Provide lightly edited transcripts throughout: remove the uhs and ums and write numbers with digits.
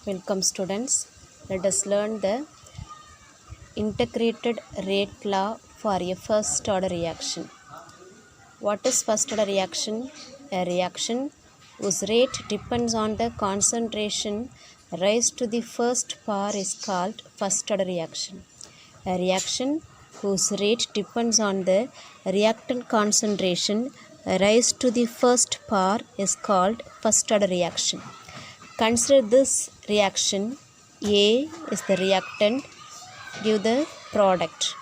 Welcome students. Let us learn the integrated rate law for a first order reaction. What is first order reaction? A reaction whose rate depends on the concentration raised to the first power is called first order reaction. A reaction whose rate depends on the reactant concentration raised to the first power is called first order reaction. Consider this reaction. A is the reactant, give the product.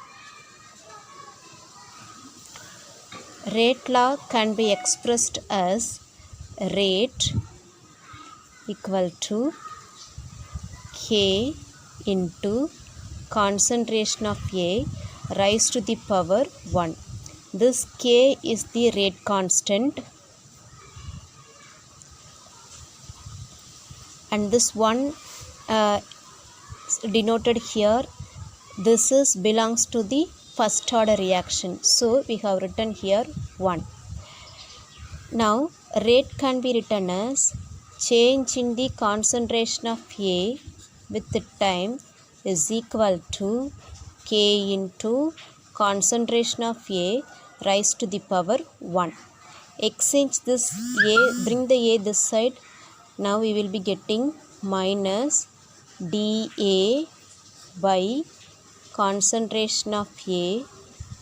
Rate law can be expressed as rate equal to K into concentration of A raised to the power 1. This K is the rate constant and this one denoted here, this is belongs to the first order reaction, so we have written here 1. Now rate can be written as change in the concentration of A with the time is equal to K into concentration of A raised to the power 1. Exchange this A, bring the A this side. Now we will be getting minus dA by concentration of A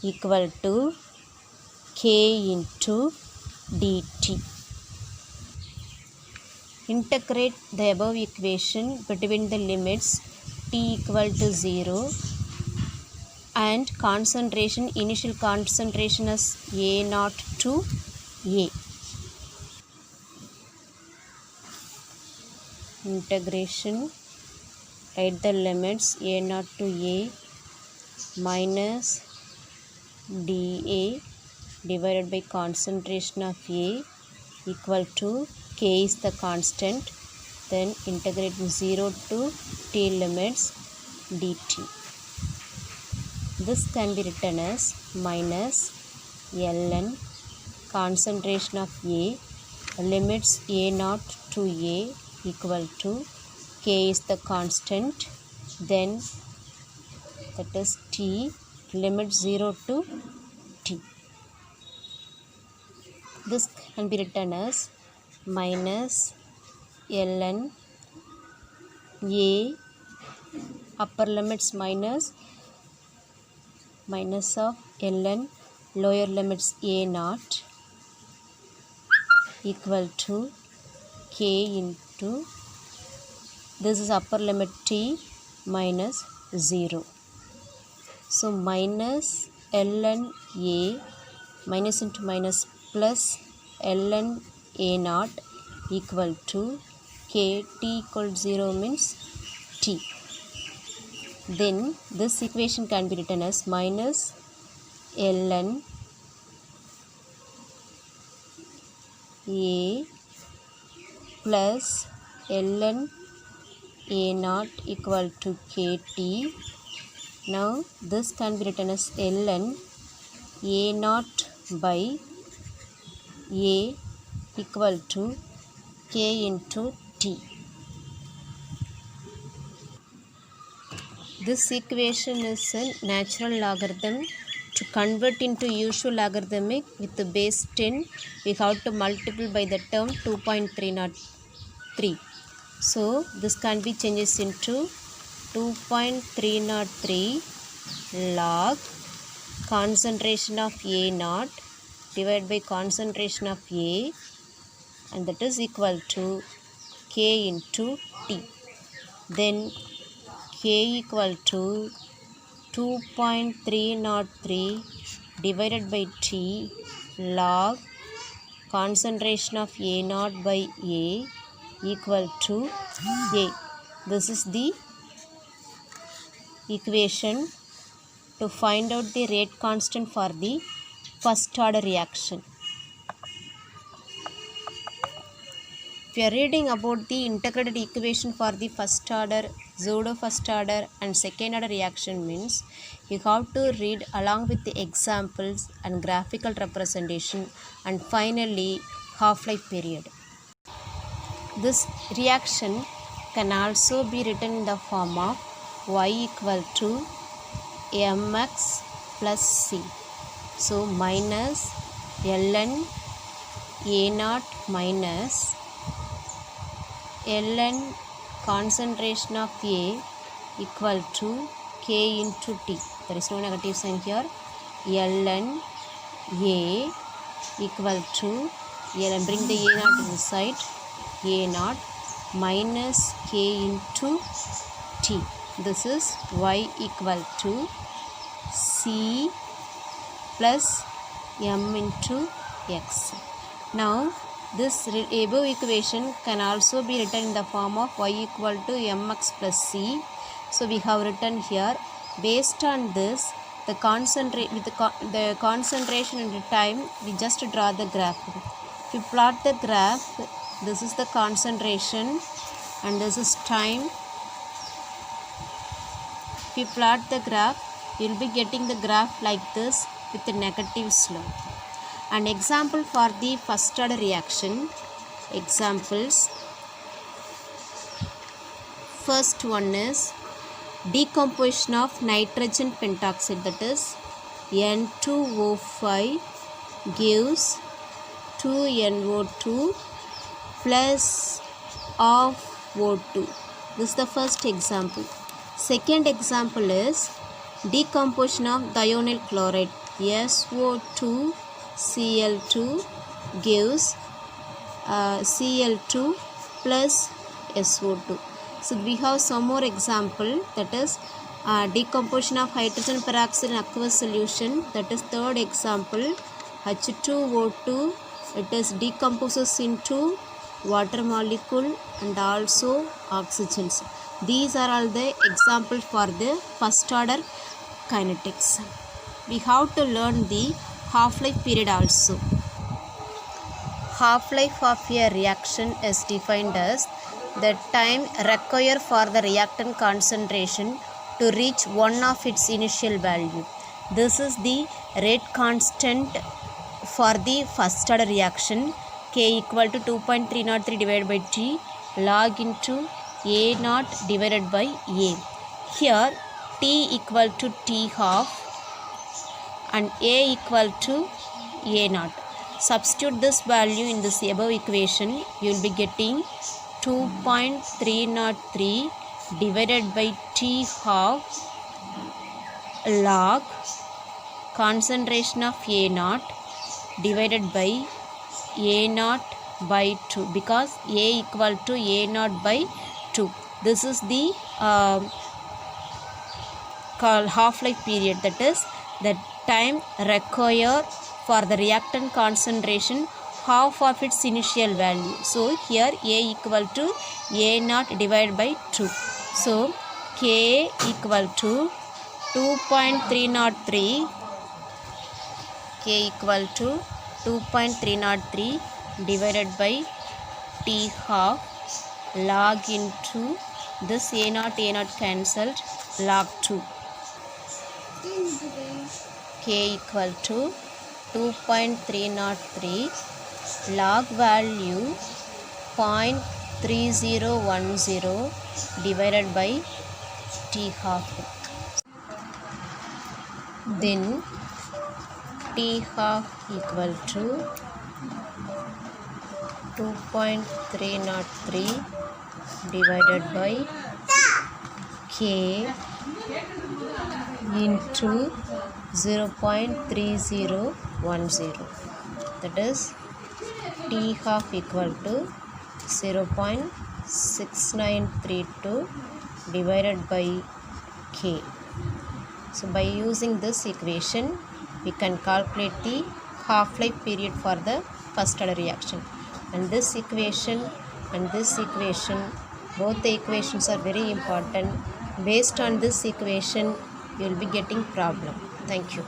equal to K into dt. Integrate the above equation between the limits t equal to 0 and concentration, initial concentration is A0 to A. Integration, write the limits A0 to A minus dA divided by concentration of A equal to K is the constant, then integrate 0 to T limits dt. This can be written as minus ln concentration of A limits A0 to A equal to K is the constant, then that is T limit 0 to T. This can be written as minus ln A upper limits minus of ln lower limits A0 equal to K into, this is upper limit T minus 0. So minus ln A minus into minus plus ln A0 equal to K. T equal 0 means T. Then this equation can be written as minus ln A plus ln A0 equal to KT. Now this can be written as ln A0 by A equal to K into T. This equation is a natural logarithm. To convert into usual logarithmic with the base 10, we have to multiply by the term 2.303. So this can be changed into 2.303 log concentration of A0 divided by concentration of A, and that is equal to K into T. Then K equal to 2.303 divided by T log concentration of A0 by A equal to A. This is the equation to find out the rate constant for the first order reaction. If you are reading about the integrated equation for the first order, pseudo first order and second order reaction means you have to read along with the examples and graphical representation and finally half-life period. This reaction can also be written in the form of y equal to mx plus c. So minus ln a naught minus ln concentration of A equal to K into T. There is no negative sign here. ln A equal to ln, bring the A naught inside, A naught minus K into T. This is y equal to C plus m into x. Now this above equation can also be written in the form of y equal to mx plus c. So we have written here, based on this, the concentration and the time, we just draw the graph. If you plot the graph, this is the concentration and this is time. If you plot the graph, you will be getting the graph like this with a negative slope. An example for the first order reaction. Examples. First one is decomposition of nitrogen pentoxide, that is N2O5 gives 2NO2 plus of O2. This is the first example. Second example is decomposition of thionyl chloride, SO2 Cl2 gives Cl2 plus SO2. So we have some more example, that is decomposition of hydrogen peroxide in aqueous solution, that is third example. H2O2, it is decomposes into water molecule and also oxygens. These are all the example for the first order kinetics. We have to learn the half-life period also. Half-life of a reaction is defined as the time required for the reactant concentration to reach one of its initial value. This is the rate constant for the first order reaction, K equal to 2.303 divided by T log into A naught divided by A. Here T equal to T half and A equal to A naught. Substitute this value in this above equation, you will be getting 2.303 divided by T half log concentration of A naught divided by A naught by 2, because A equal to A naught by 2. This is the half-life period, that is the time required for the reactant concentration half of its initial value. So here A equal to A naught divided by 2. So K equal to 2.303, K equal to 2.303 divided by T half log into this A naught cancelled, log 2. K equal to 2.303 log value 0.3010 divided by T half. Then T half equal to 2.303 divided by K into 0.3010, that is T half equal to 0.6932 divided by K. So by using this equation, we can calculate the half-life period for the first order reaction. And this equation and this equation, both the equations are very important. Based on this equation, you will be getting problem. Thank you.